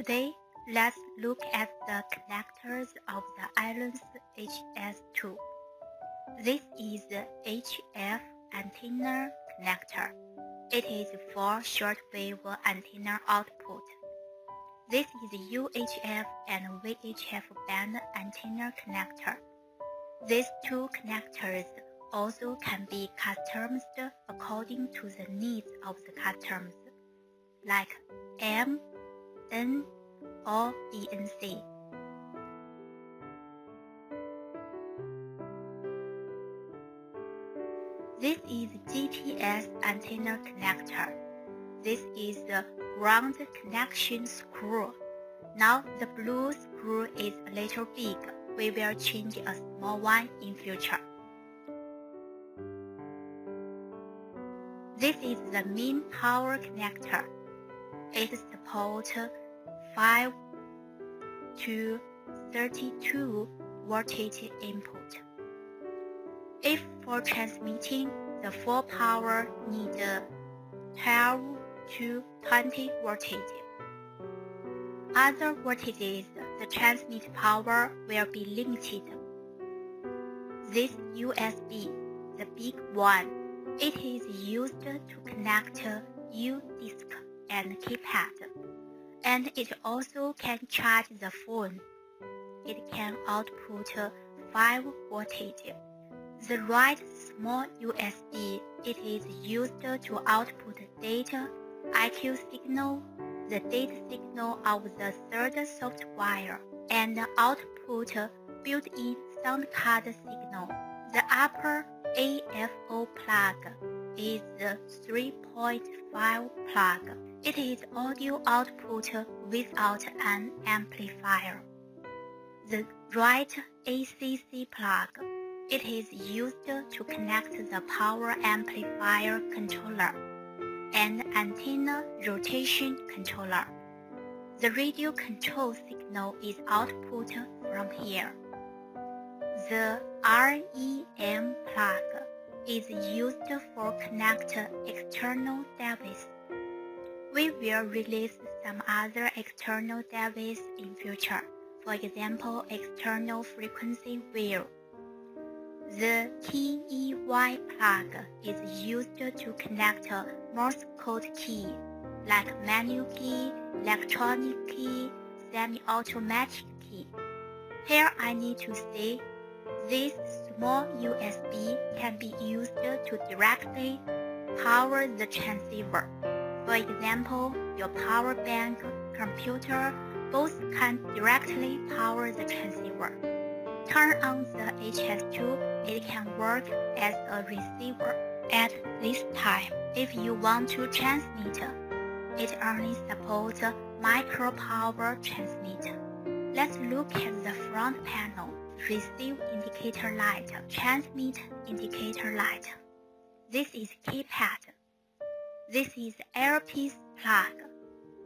Today, let's look at the connectors of the Allen's HS2. This is the HF antenna connector. It is for shortwave antenna output. This is UHF and VHF band antenna connector. These two connectors also can be customized according to the needs of the customers, like M, N, or ENC. This is GPS antenna connector. This is the ground connection screw. Now the blue screw is a little big. We will change a small one in future. This is the main power connector. It supports 5 to 32 voltage input. If for transmitting, the full power needs 12 to 20 voltage. Other voltages, the transmit power will be limited. This USB, the big one, it is used to connect U-disc and keypad, and it also can charge the phone. It can output 5 voltage. The right small USB, it is used to output data, IQ signal, the data signal of the third software, and output built-in sound card signal. The upper AFO plug is the 3.5 plug. It is audio output without an amplifier. The right ACC plug, it is used to connect the power amplifier controller and antenna rotation controller. The radio control signal is output from here. The REM plug is used for connect external devices. We will release some other external devices in future, for example, external frequency wheel. The KEY plug is used to connect Morse code key, like manual key, electronic key, semi-automatic key. Here I need to say, this small USB can be used to directly power the transceiver. For example, your power bank, computer, both can directly power the transceiver. Turn on the HS2, it can work as a receiver. At this time, if you want to transmit, it only supports micro power transmit. Let's look at the front panel. Receive indicator light, transmit indicator light. This is keypad. This is earpiece plug.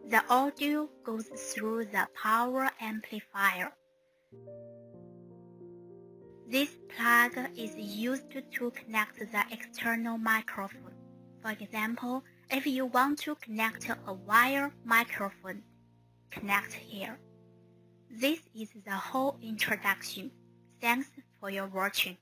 The audio goes through the power amplifier. This plug is used to connect the external microphone. For example, if you want to connect a wire microphone, connect here. This is the whole introduction. Thanks for your watching.